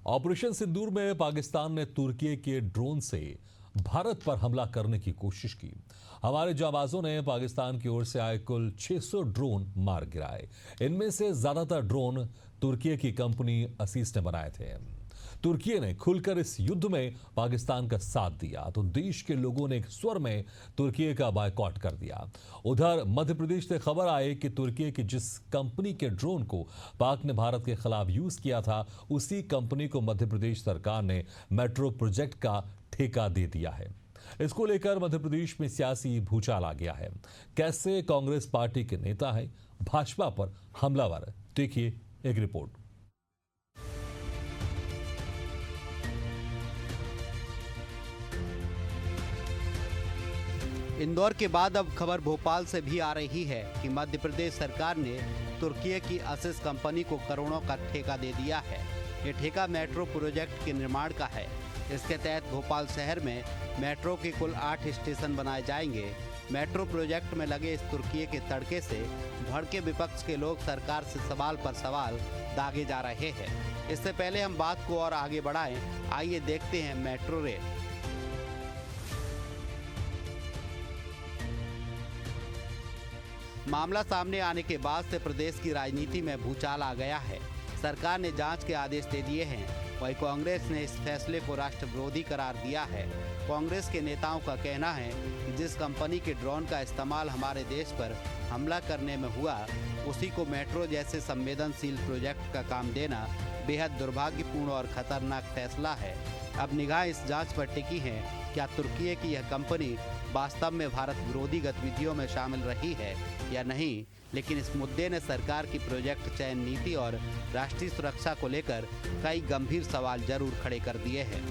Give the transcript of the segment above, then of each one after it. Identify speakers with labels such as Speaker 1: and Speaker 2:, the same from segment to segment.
Speaker 1: Operation सिंदूर में पाकिस्तान ने तुर्की के ड्रोन से भारत पर हमला करने की कोशिश की। हमारे जाबाजों ने पाकिस्तान की ओर से आए कुल 600 ड्रोन मार गिराए। इनमें से ज्यादातर ड्रोन तुर्की की कंपनी असीस ने बनाए थे। तुर्की ने खुलकर इस युद्ध में पाकिस्तान का साथ दिया तो देश के लोगों ने एक स्वर में तुर्की का बायकॉट कर दिया। उधर मध्य प्रदेश से खबर आई कि तुर्की की जिस कंपनी के ड्रोन को पाक ने भारत के खिलाफ यूज किया था, उसी कंपनी को मध्य प्रदेश सरकार ने मेट्रो प्रोजेक्ट का ठेका दे दिया है। इसको लेकर मध्य प्रदेश में सियासी भूचाल आ गया है। कैसे कांग्रेस पार्टी के नेता है भाजपा पर हमलावर, देखिए एक रिपोर्ट।
Speaker 2: इंदौर के बाद अब खबर भोपाल से भी आ रही है कि मध्य प्रदेश सरकार ने तुर्की की असीस कंपनी को करोड़ों का ठेका दे दिया है। ये ठेका मेट्रो प्रोजेक्ट के निर्माण का है। इसके तहत भोपाल शहर में मेट्रो के कुल 8 स्टेशन बनाए जाएंगे। मेट्रो प्रोजेक्ट में लगे इस तुर्की के तड़के से भड़के विपक्ष के लोग सरकार से सवाल पर सवाल दागे जा रहे हैं। इससे पहले हम बात को और आगे बढ़ाएं, आइए देखते हैं मेट्रो रेल। मामला सामने आने के बाद से प्रदेश की राजनीति में भूचाल आ गया है। सरकार ने जांच के आदेश दे दिए हैं। वहीं कांग्रेस ने इस फैसले को राष्ट्र विरोधी करार दिया है। कांग्रेस के नेताओं का कहना है कि जिस कंपनी के ड्रोन का इस्तेमाल हमारे देश पर हमला करने में हुआ, उसी को मेट्रो जैसे संवेदनशील प्रोजेक्ट का काम देना बेहद दुर्भाग्यपूर्ण और खतरनाक फैसला है। अब निगाह इस जांच पर टिकी है, क्या तुर्की की यह कंपनी वास्तव में भारत विरोधी गतिविधियों में शामिल रही है या नहीं। लेकिन इस मुद्दे ने सरकार की प्रोजेक्ट चयन नीति और राष्ट्रीय सुरक्षा को लेकर कई गंभीर सवाल जरूर खड़े कर दिए हैं।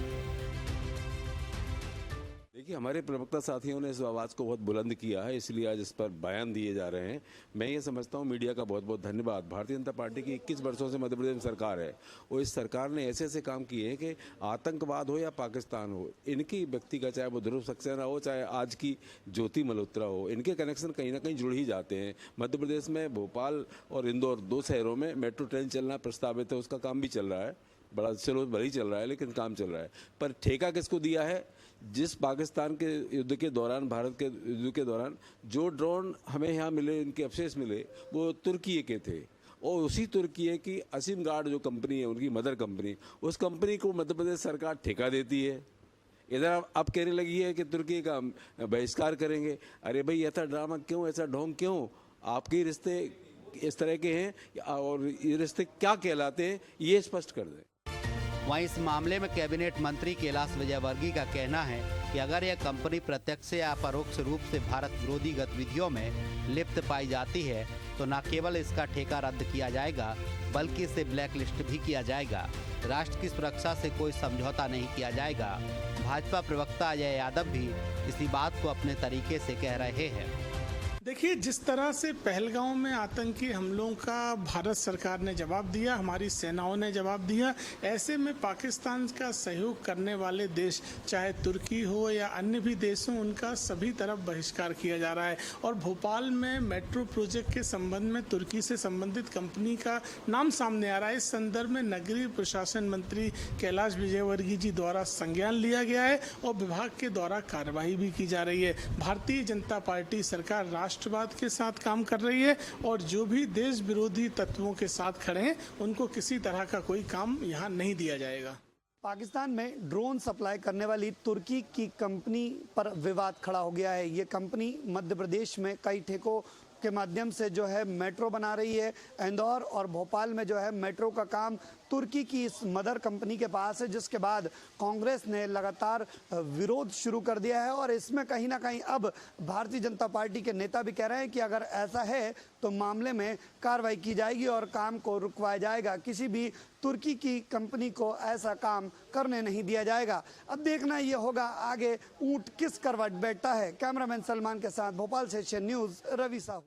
Speaker 3: देखिए, हमारे प्रवक्ता साथियों ने इस आवाज़ को बहुत बुलंद किया है, इसलिए आज इस पर बयान दिए जा रहे हैं। मैं ये समझता हूँ मीडिया का बहुत बहुत धन्यवाद। भारतीय जनता पार्टी की 21 वर्षों से मध्य प्रदेश में सरकार है और इस सरकार ने ऐसे ऐसे काम किए हैं कि आतंकवाद हो या पाकिस्तान हो, इनकी व्यक्ति का, चाहे वो ध्रुव सक्सेना हो, चाहे आज की ज्योति मल्होत्रा हो, इनके कनेक्शन कहीं ना कहीं जुड़ ही जाते हैं। मध्य प्रदेश में भोपाल और इंदौर 2 शहरों में मेट्रो ट्रेन चलना प्रस्तावित है, उसका काम भी चल रहा है। बड़ा चलो भले ही चल रहा है, लेकिन काम चल रहा है। पर ठेका किसको दिया है? जिस पाकिस्तान के युद्ध के दौरान, भारत के युद्ध के दौरान जो ड्रोन हमें यहाँ मिले, इनके अवशेष मिले, वो तुर्की के थे। और उसी तुर्की की असीम गार्ड जो कंपनी है, उनकी मदर कंपनी, उस कंपनी को मध्य प्रदेश सरकार ठेका देती है। इधर अब कहने लगी है कि तुर्की का बहिष्कार करेंगे। अरे भाई, ऐसा ड्रामा क्यों, ऐसा ढोंग क्यों? आपके रिश्ते इस तरह के हैं और ये रिश्ते क्या कहलाते हैं, ये स्पष्ट कर दें।
Speaker 2: वहीं इस मामले में कैबिनेट मंत्री कैलाश विजयवर्गीय का कहना है कि अगर यह कंपनी प्रत्यक्ष या परोक्ष रूप से भारत विरोधी गतिविधियों में लिप्त पाई जाती है तो न केवल इसका ठेका रद्द किया जाएगा, बल्कि इसे ब्लैकलिस्ट भी किया जाएगा। राष्ट्र की सुरक्षा से कोई समझौता नहीं किया जाएगा। भाजपा प्रवक्ता अजय यादव भी इसी बात को अपने तरीके से कह रहे हैं।
Speaker 4: देखिए, जिस तरह से पहलगांव में आतंकी हमलों का भारत सरकार ने जवाब दिया, हमारी सेनाओं ने जवाब दिया, ऐसे में पाकिस्तान का सहयोग करने वाले देश, चाहे तुर्की हो या अन्य भी देश हों, उनका सभी तरफ बहिष्कार किया जा रहा है। और भोपाल में मेट्रो प्रोजेक्ट के संबंध में तुर्की से संबंधित कंपनी का नाम सामने आ रहा है। इस संदर्भ में नगरीय प्रशासन मंत्री कैलाश विजयवर्गीय जी द्वारा संज्ञान लिया गया है और विभाग के द्वारा कार्रवाई भी की जा रही है। भारतीय जनता पार्टी सरकार राष्ट्रवाद के साथ काम कर रही है और जो भी देश विरोधी तत्वों के साथ खड़े हैं, उनको किसी तरह का कोई काम यहाँ नहीं दिया जाएगा।
Speaker 5: पाकिस्तान में ड्रोन सप्लाई करने वाली तुर्की की कंपनी पर विवाद खड़ा हो गया है। ये कंपनी मध्य प्रदेश में कई ठेकों के माध्यम से जो है मेट्रो बना रही है। इंदौर और भोपाल में जो है मेट्रो का काम तुर्की की इस मदर कंपनी के पास है, जिसके बाद कांग्रेस ने लगातार विरोध शुरू कर दिया है। और इसमें कहीं ना कहीं अब भारतीय जनता पार्टी के नेता भी कह रहे हैं कि अगर ऐसा है तो मामले में कार्रवाई की जाएगी और काम को रुकवाया जाएगा। किसी भी तुर्की की कंपनी को ऐसा काम करने नहीं दिया जाएगा। अब देखना ये होगा आगे ऊंट किस करवट बैठता है। कैमरामैन सलमान के साथ भोपाल से एशियन न्यूज़, रवि साहू।